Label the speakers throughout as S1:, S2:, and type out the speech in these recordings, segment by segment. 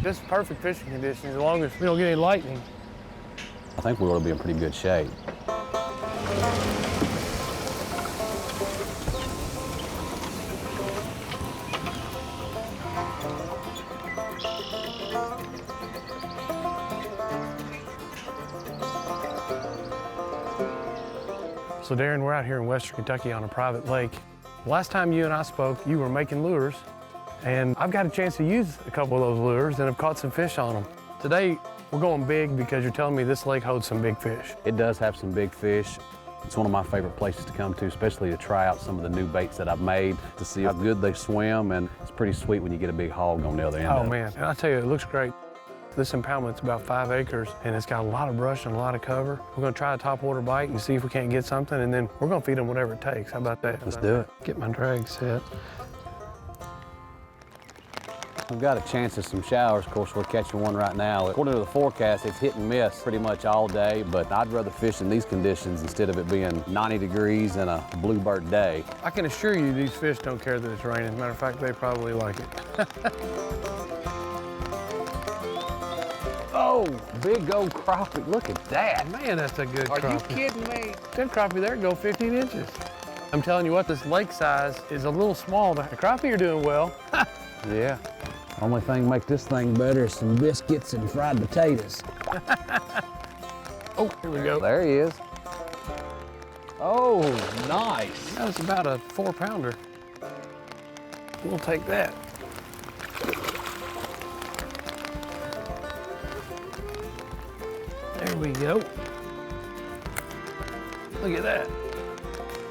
S1: This is perfect fishing conditions as long as we don't get any lightning.
S2: I think we ought to be in pretty good shape.
S1: So Daren, we're out here in Western Kentucky on a private lake. Last time you and I spoke, you were making lures, and I've got a chance to use a couple of those lures and have caught some fish on them. Today, we're going big because you're telling me this lake holds some big fish.
S2: It does have some big fish. It's one of my favorite places to come to, especially to try out some of the new baits that I've made, to see how good they swim, and it's pretty sweet when you get a big hog on the other end of it.
S1: Oh man, and I tell you, it looks great. This impoundment's about 5 acres, and it's got a lot of brush and a lot of cover. We're gonna try a topwater bite and see if we can't get something, and then we're gonna feed them whatever it takes. How about that?
S2: Let's do it.
S1: Get my drag set.
S2: We've got a chance of some showers. Of course, we're catching one right now. According to the forecast, it's hit and miss pretty much all day, but I'd rather fish in these conditions instead of it being 90 degrees and a bluebird day.
S1: I can assure you these fish don't care that it's raining. As a matter of fact, they probably like it.
S2: Oh, big old crappie. Look at that.
S1: Man, that's a good crappie.
S2: Are you kidding me?
S1: That crappie there go 15 inches. I'm telling you what, this lake size is a little small. The crappie are doing well.
S2: Yeah. Only thing make this thing better is some biscuits and fried potatoes.
S1: Oh, here we go.
S2: There he is. Oh, nice.
S1: That was about a 4-pounder. We'll take that. There we go. Look at that.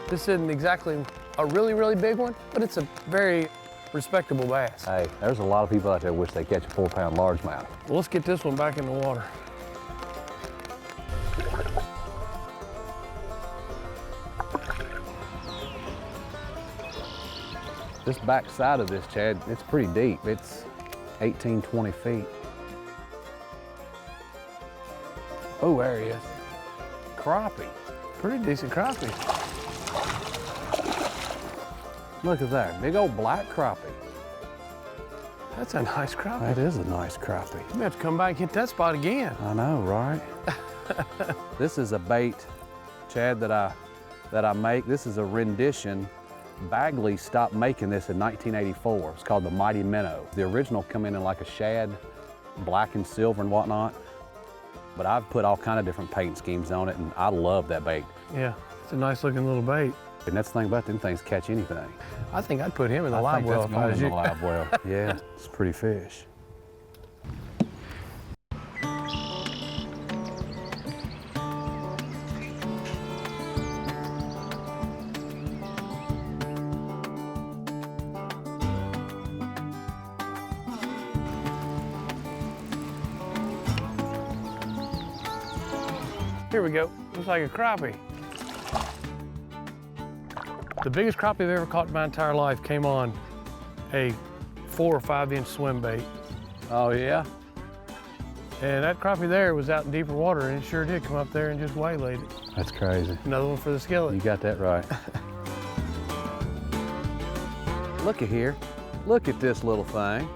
S1: This isn't exactly a really, really big one, but it's a very respectable bass.
S2: Hey, there's a lot of people out there wish they catch a 4-pound largemouth.
S1: Well, let's get this one back in the water.
S2: This back side of this, Chad, it's pretty deep. It's 18, 20 feet.
S1: Oh, there he is.
S2: Crappie.
S1: Pretty decent crappie.
S2: Look at that, big old black crappie.
S1: That's a nice crappie.
S2: That is a nice crappie.
S1: We have to come back and hit that spot again.
S2: I know, right? This is a bait, Chad, that I make. This is a rendition. Bagley stopped making this in 1984. It's called the Mighty Minnow. The original come in like a shad, black and silver and whatnot. But I've put all kind of different paint schemes on it, and I love that bait.
S1: Yeah, it's a nice looking little bait.
S2: And that's the thing about them things, catch anything.
S1: I think I'd put him in the live well if I was you.
S2: In the live well. Yeah, it's a pretty fish.
S1: Here we go. Looks like a crappie. The biggest crappie I've ever caught in my entire life came on a 4 or 5 inch swim bait.
S2: Oh yeah?
S1: And that crappie there was out in deeper water, and it sure did come up there and just waylaid it.
S2: That's crazy.
S1: Another one for the skillet.
S2: You got that right. Look at here. Look at this little thing.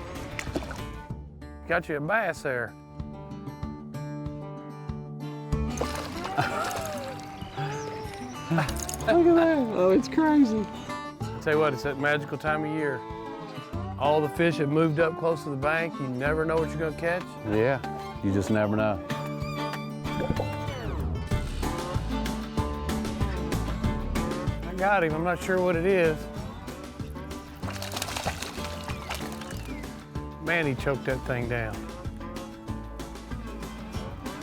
S1: Got you a bass there.
S2: Look at that. Oh, it's crazy.
S1: Tell you what, it's that magical time of year. All the fish have moved up close to the bank. You never know what you're gonna catch.
S2: Yeah, you just never know.
S1: I got him, I'm not sure what it is. Man, he choked that thing down.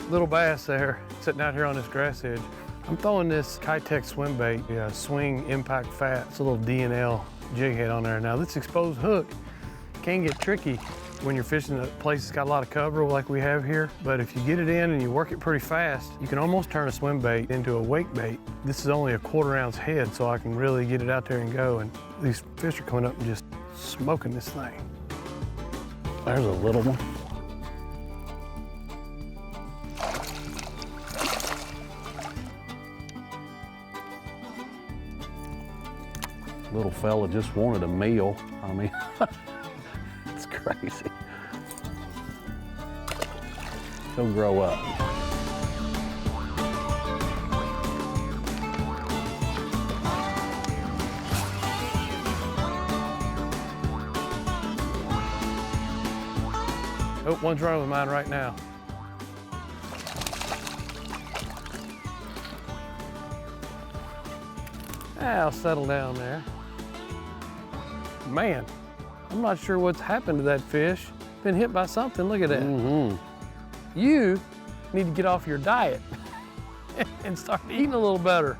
S1: Little bass there, sitting out here on this grass edge. I'm throwing this Kitech swim bait, Swing Impact Fat. It's a little D&L jig head on there. Now this exposed hook can get tricky when you're fishing a place that's got a lot of cover like we have here. But if you get it in and you work it pretty fast, you can almost turn a swim bait into a wake bait. This is only a 1/4 ounce head, so I can really get it out there and go. And these fish are coming up and just smoking this thing.
S2: There's a little one. Little fella just wanted a meal. I mean, it's crazy. He'll grow up.
S1: Oh, one's running with mine right now. I'll settle down there. Man, I'm not sure what's happened to that fish. Been hit by something, look at that. You need to get off your diet and start eating a little better.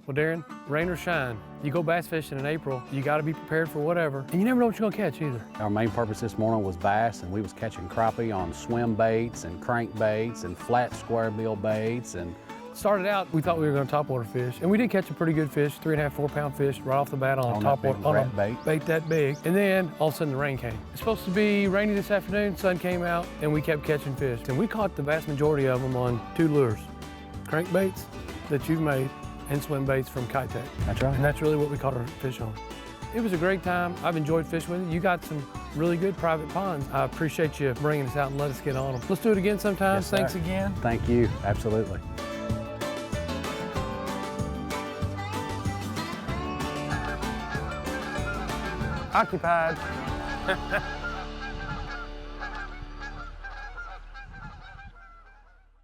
S1: Well, Daren, rain or shine, you go bass fishing in April, you gotta be prepared for whatever, and you never know what you're gonna catch either.
S2: Our main purpose this morning was bass, and we was catching crappie on swim baits and crank baits and flat square bill baits. And
S1: started out, we thought we were gonna topwater fish, and we did catch a pretty good fish, 3.5, 4 pound fish right off the bat on a topwater, on a bait that big. And then all of a sudden the rain came. It's supposed to be rainy this afternoon, sun came out, and we kept catching fish. And we caught the vast majority of them on 2 lures, crank baits that you've made and swim baits from Kitech.
S2: That's right.
S1: And that's really what we caught our fish on. It was a great time. I've enjoyed fishing with you. You got some really good private ponds. I appreciate you bringing us out and let us get on them. Let's do it again sometime.
S2: Yes, sir.
S1: Thanks again.
S2: Thank you, absolutely.
S1: Occupied.